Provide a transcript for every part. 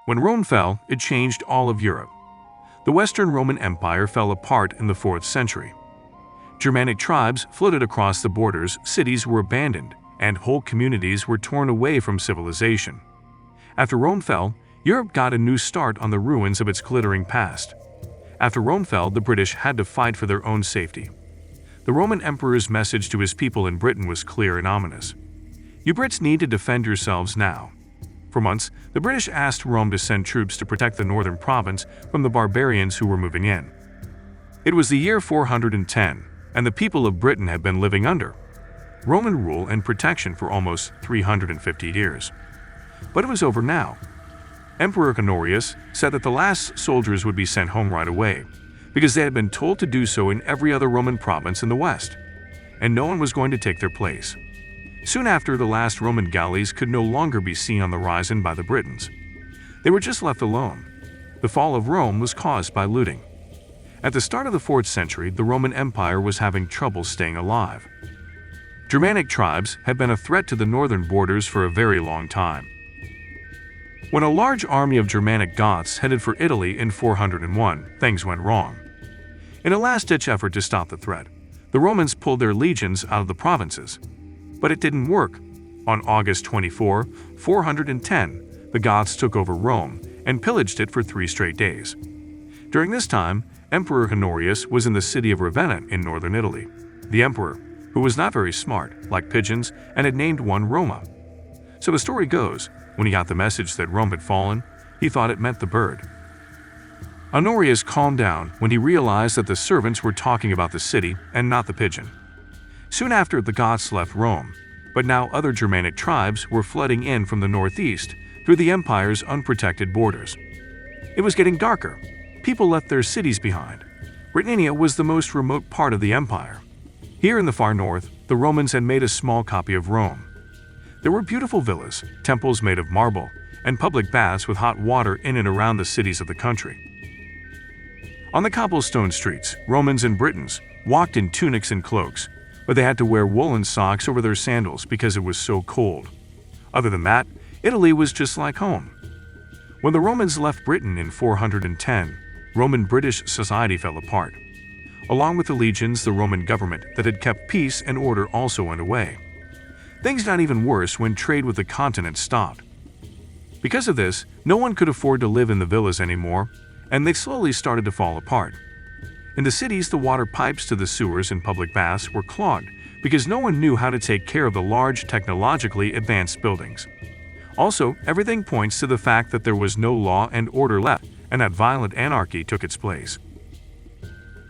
When Rome fell, it changed all of Europe. The Western Roman Empire fell apart in the 4th century. Germanic tribes flooded across the borders, cities were abandoned, and whole communities were torn away from civilization. After Rome fell, Europe got a new start on the ruins of its glittering past. After Rome fell, the British had to fight for their own safety. The Roman emperor's message to his people in Britain was clear and ominous. You Brits need to defend yourselves now. For months, the British asked Rome to send troops to protect the northern province from the barbarians who were moving in. It was the year 410, and the people of Britain had been living under Roman rule and protection for almost 350 years. But it was over now. Emperor Honorius said that the last soldiers would be sent home right away, because they had been told to do so in every other Roman province in the west, and no one was going to take their place. Soon after, the last Roman galleys could no longer be seen on the horizon by the Britons. They were just left alone. The fall of Rome was caused by looting. At the start of the 4th century, the Roman Empire was having trouble staying alive. Germanic tribes had been a threat to the northern borders for a very long time. When a large army of Germanic Goths headed for Italy in 401, things went wrong. In a last-ditch effort to stop the threat, the Romans pulled their legions out of the provinces. But it didn't work. On August 24, 410, the Goths took over Rome and pillaged it for 3 straight days. During this time, Emperor Honorius was in the city of Ravenna in northern Italy. The emperor, who was not very smart, liked pigeons, and had named one Roma. So the story goes, when he got the message that Rome had fallen, he thought it meant the bird. Honorius calmed down when he realized that the servants were talking about the city and not the pigeon. Soon after, the Goths left Rome, but now other Germanic tribes were flooding in from the northeast through the empire's unprotected borders. It was getting darker. People left their cities behind. Britannia was the most remote part of the empire. Here in the far north, the Romans had made a small copy of Rome. There were beautiful villas, temples made of marble, and public baths with hot water in and around the cities of the country. On the cobblestone streets, Romans and Britons walked in tunics and cloaks, but they had to wear woolen socks over their sandals because it was so cold. Other than that, Italy was just like home. When the Romans left Britain in 410, Roman-British society fell apart. Along with the legions, the Roman government that had kept peace and order also went away. Things got even worse when trade with the continent stopped. Because of this, no one could afford to live in the villas anymore, and they slowly started to fall apart. In the cities, the water pipes to the sewers and public baths were clogged because no one knew how to take care of the large, technologically advanced buildings. Also, everything points to the fact that there was no law and order left, and that violent anarchy took its place.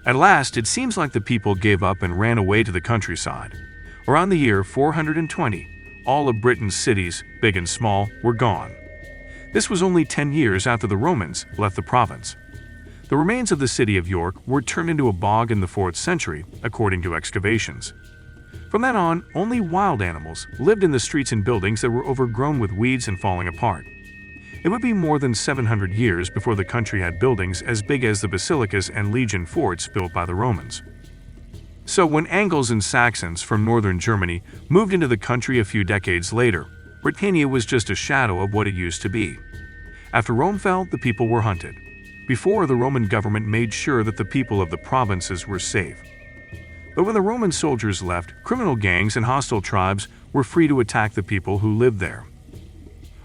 At last, it seems like the people gave up and ran away to the countryside. Around the year 420, all of Britain's cities, big and small, were gone. This was only 10 years after the Romans left the province. The remains of the city of York were turned into a bog in the 4th century, according to excavations. From then on, only wild animals lived in the streets and buildings that were overgrown with weeds and falling apart. It would be more than 700 years before the country had buildings as big as the basilicas and legion forts built by the Romans. So when Angles and Saxons from northern Germany moved into the country a few decades later, Britannia was just a shadow of what it used to be. After Rome fell, the people were hunted. Before, the Roman government made sure that the people of the provinces were safe. But when the Roman soldiers left, criminal gangs and hostile tribes were free to attack the people who lived there.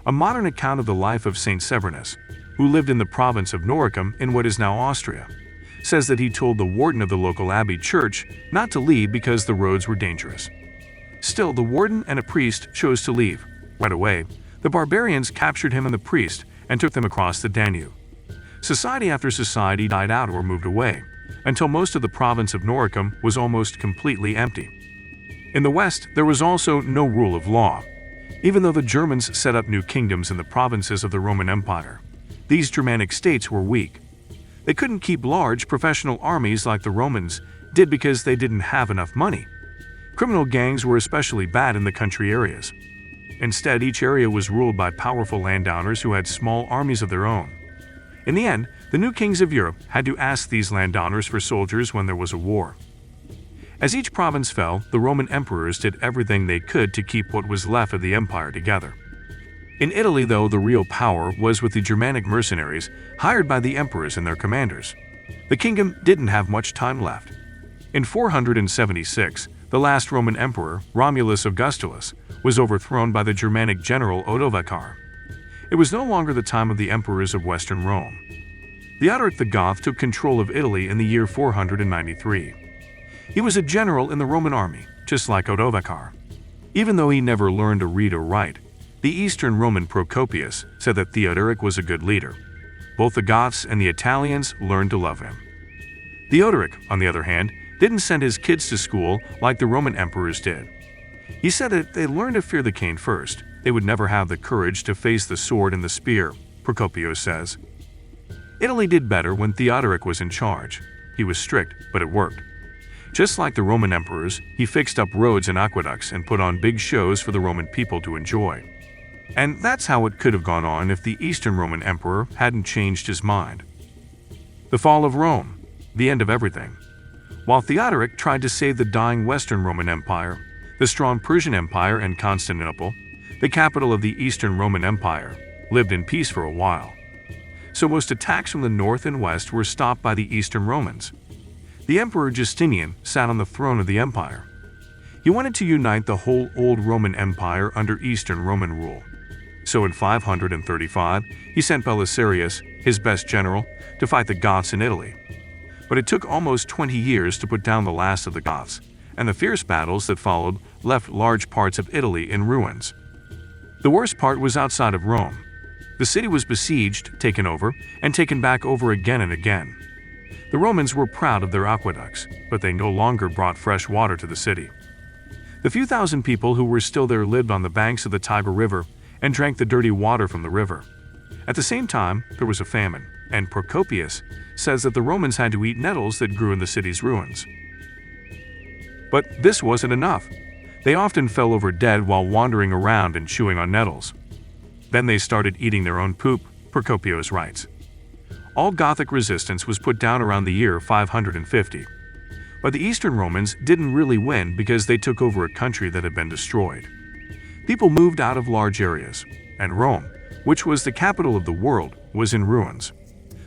A modern account of the life of Saint Severinus, who lived in the province of Noricum in what is now Austria, says that he told the warden of the local abbey church not to leave because the roads were dangerous. Still, the warden and a priest chose to leave. Right away, the barbarians captured him and the priest and took them across the Danube. Society after society died out or moved away, until most of the province of Noricum was almost completely empty. In the west, there was also no rule of law. Even though the Germans set up new kingdoms in the provinces of the Roman Empire, these Germanic states were weak. They couldn't keep large professional armies like the Romans did because they didn't have enough money. Criminal gangs were especially bad in the country areas. Instead, each area was ruled by powerful landowners who had small armies of their own. In the end, the new kings of Europe had to ask these landowners for soldiers when there was a war. As each province fell, the Roman emperors did everything they could to keep what was left of the empire together. In Italy, though, the real power was with the Germanic mercenaries hired by the emperors and their commanders. The kingdom didn't have much time left. In 476, the last Roman emperor, Romulus Augustulus, was overthrown by the Germanic general Odovacar. It was no longer the time of the emperors of Western Rome. Theodoric the Goth took control of Italy in the year 493. He was a general in the Roman army, just like Odovacar. Even though he never learned to read or write, the Eastern Roman Procopius said that Theodoric was a good leader. Both the Goths and the Italians learned to love him. Theodoric, on the other hand, didn't send his kids to school like the Roman emperors did. He said that if they learned to fear the cane first, they would never have the courage to face the sword and the spear, Procopius says. Italy did better when Theodoric was in charge. He was strict, but it worked. Just like the Roman emperors, he fixed up roads and aqueducts and put on big shows for the Roman people to enjoy. And that's how it could have gone on if the Eastern Roman emperor hadn't changed his mind. The fall of Rome, the end of everything. While Theodoric tried to save the dying Western Roman Empire, the strong Persian Empire and Constantinople, the capital of the Eastern Roman Empire, lived in peace for a while. So most attacks from the north and west were stopped by the Eastern Romans. The Emperor Justinian sat on the throne of the empire. He wanted to unite the whole old Roman Empire under Eastern Roman rule. So in 535, he sent Belisarius, his best general, to fight the Goths in Italy. But it took almost 20 years to put down the last of the Goths, and the fierce battles that followed left large parts of Italy in ruins. The worst part was outside of Rome. The city was besieged, taken over, and taken back over again and again. The Romans were proud of their aqueducts, but they no longer brought fresh water to the city. The few thousand people who were still there lived on the banks of the Tiber River and drank the dirty water from the river. At the same time, there was a famine, and Procopius says that the Romans had to eat nettles that grew in the city's ruins. But this wasn't enough. They often fell over dead while wandering around and chewing on nettles. Then they started eating their own poop, Procopius writes. All Gothic resistance was put down around the year 550. But the Eastern Romans didn't really win because they took over a country that had been destroyed. People moved out of large areas, and Rome, which was the capital of the world, was in ruins.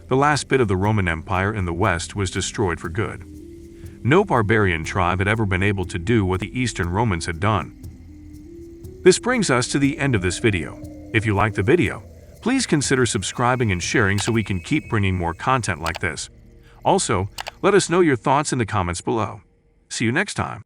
The last bit of the Roman Empire in the West was destroyed for good. No barbarian tribe had ever been able to do what the Eastern Romans had done. This brings us to the end of this video. If you liked the video, please consider subscribing and sharing so we can keep bringing more content like this. Also, let us know your thoughts in the comments below. See you next time.